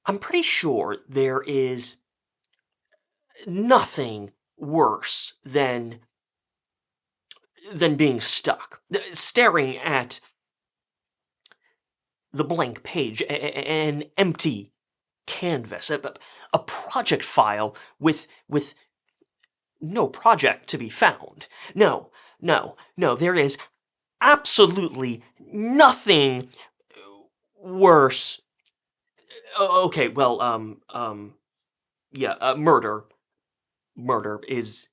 I'm pretty sure there is nothing worse than being stuck, staring at the blank page, an empty canvas, a project file with no project to be found. No, no, no, there is absolutely nothing worse. Okay, well, yeah, murder is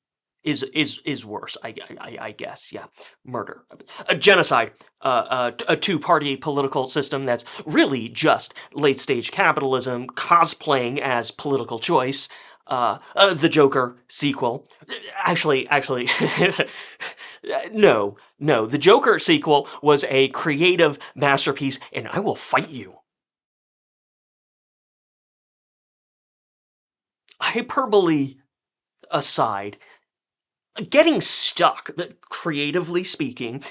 worse. I guess. Yeah, murder, a genocide, a two-party political system that's really just late-stage capitalism cosplaying as political choice. The Joker sequel. Actually, no. The Joker sequel was a creative masterpiece, and I will fight you. Hyperbole aside, getting stuck, creatively speaking,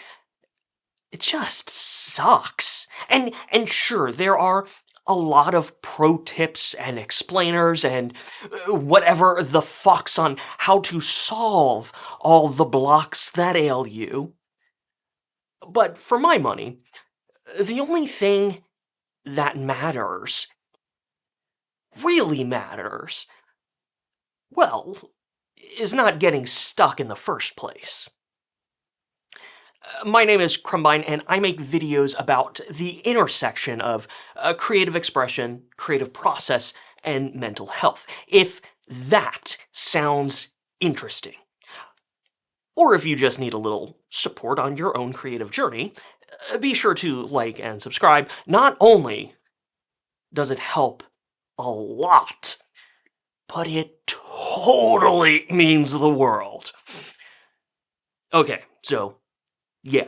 it just sucks. And sure, there are a lot of pro tips and explainers and whatever the fucks on how to solve all the blocks that ail you. But for my money, the only thing that matters, really matters, well, is not getting stuck in the first place. My name is Krumbine, and I make videos about the intersection of creative expression, creative process, and mental health. If that sounds interesting, or if you just need a little support on your own creative journey, be sure to like and subscribe. Not only does it help a lot, but it totally means the world. Okay, so yeah.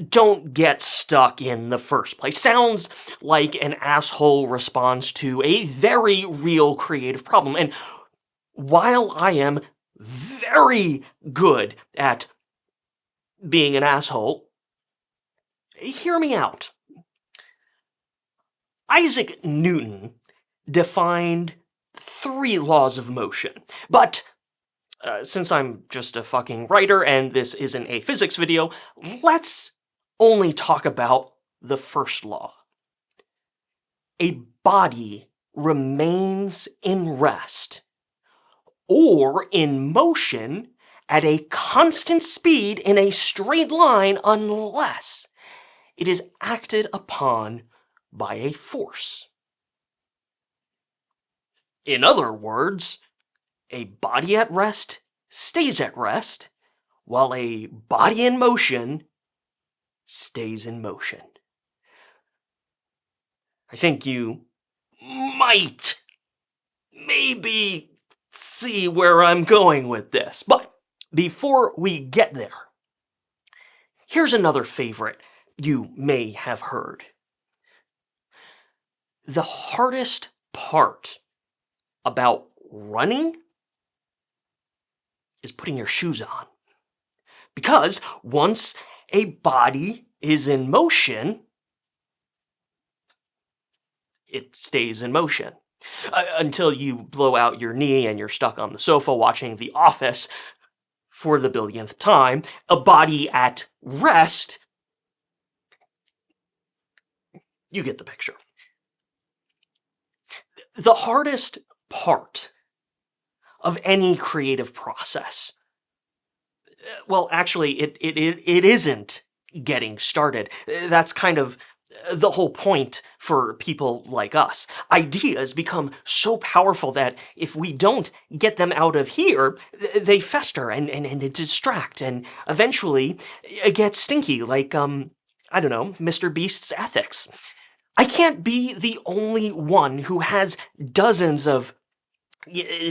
Don't get stuck in the first place. Sounds like an asshole response to a very real creative problem. And while I am very good at being an asshole, hear me out. Isaac Newton defined 3 laws of motion, but since I'm just a fucking writer and this isn't a physics video, let's only talk about the first law. A body remains in rest or in motion at a constant speed in a straight line unless it is acted upon by a force. In other words, a body at rest stays at rest, while a body in motion stays in motion. I think you might, maybe see where I'm going with this. But before we get there, here's another favorite you may have heard. The hardest part about running is putting your shoes on. Because once a body is in motion, it stays in motion. Until you blow out your knee and you're stuck on the sofa watching The Office for the billionth time. A body at rest, you get the picture. The hardest part of any creative process, well, actually, it isn't getting started. That's kind of the whole point for people like us. Ideas become so powerful that if we don't get them out of here, they fester and distract and eventually get stinky, like, I don't know, Mr. Beast's ethics. I can't be the only one who has dozens of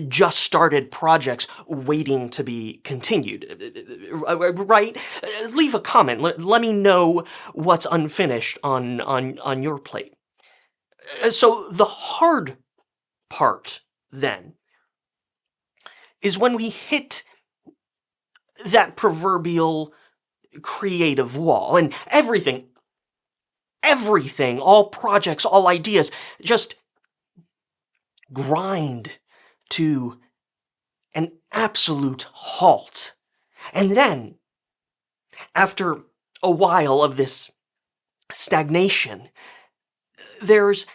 just started projects waiting to be continued, right? Leave a comment. Let me know what's unfinished on your plate. So the hard part, then, is when we hit that proverbial creative wall and everything, all projects, all ideas just grind to an absolute halt. And then, after a while of this stagnation, there's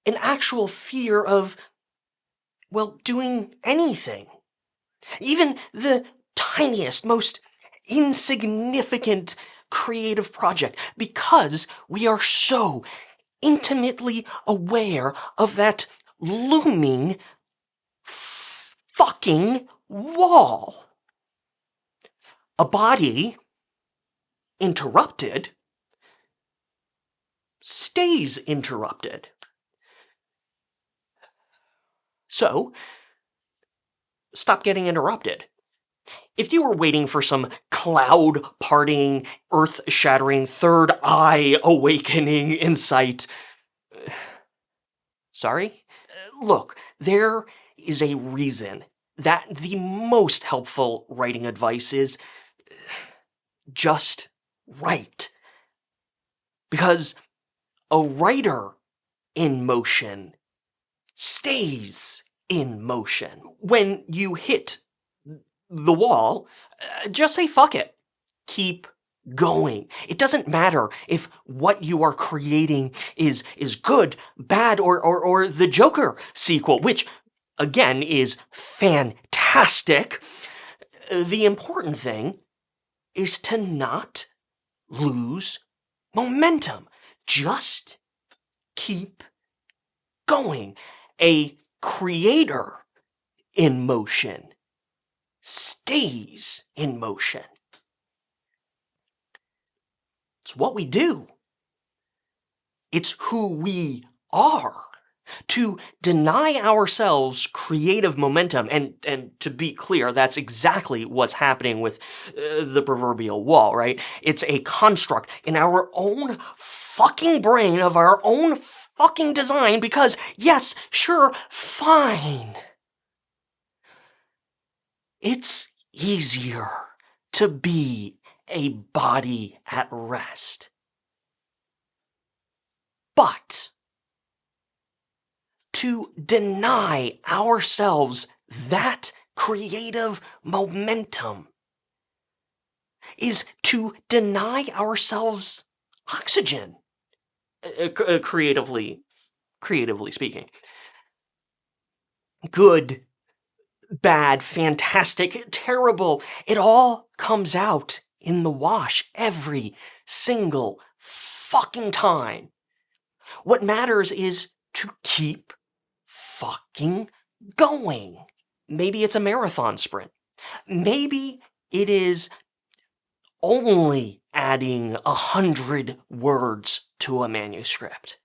an actual fear of, well, doing anything. Even the tiniest, most insignificant creative project, because we are so intimately aware of that looming fucking wall. A body interrupted stays interrupted. So, stop getting interrupted. If you were waiting for some cloud parting, earth shattering, third eye awakening insight, sorry? Look, there is a reason that the most helpful writing advice is just write. Because a writer in motion stays in motion. When you hit the wall, just say fuck it. Keep going. It doesn't matter if what you are creating is good, bad, or the Joker sequel, which again is fantastic. The important thing is to not lose momentum. Just keep going. A creator in motion stays in motion. It's what we do. It's who we are. To deny ourselves creative momentum, and to be clear, that's exactly what's happening with the proverbial wall, right? It's a construct in our own fucking brain of our own fucking design because, yes, sure, fine. It's easier to be a body at rest. But to deny ourselves that creative momentum is to deny ourselves oxygen, creatively speaking. Good, bad, fantastic, terrible, it all comes out in the wash every single fucking time. What matters is to keep fucking going. Maybe it's a marathon sprint. Maybe it is only adding 100 words to a manuscript.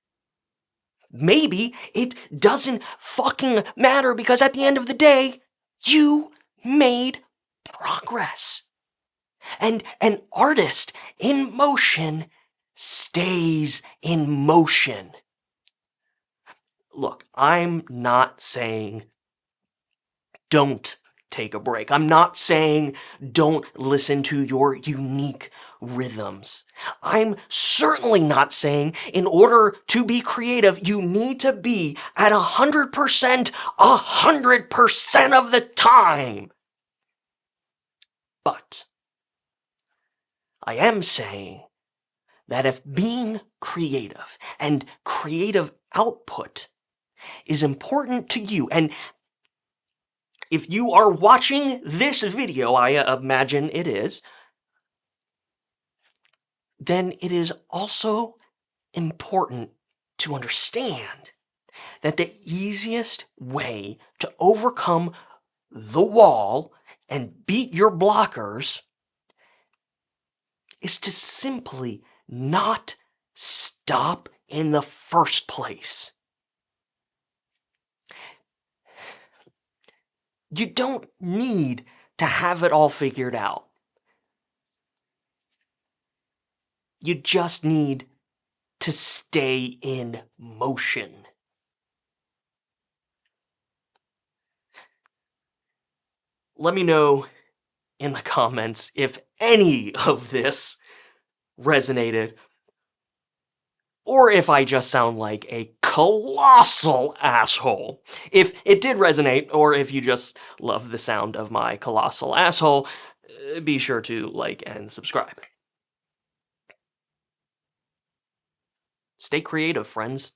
Maybe it doesn't fucking matter because at the end of the day, you made progress. And an artist in motion stays in motion. Look, I'm not saying don't take a break. I'm not saying don't listen to your unique rhythms. I'm certainly not saying in order to be creative, you need to be at 100% of the time. But I am saying that if being creative and creative output is important to you, and if you are watching this video, I imagine it is, then it is also important to understand that the easiest way to overcome the wall and beat your blockers is to simply not stop in the first place. You don't need to have it all figured out. You just need to stay in motion. Let me know in the comments if any of this resonated, or if I just sound like a colossal asshole. If it did resonate, or if you just love the sound of my colossal asshole, be sure to like and subscribe. Stay creative, friends.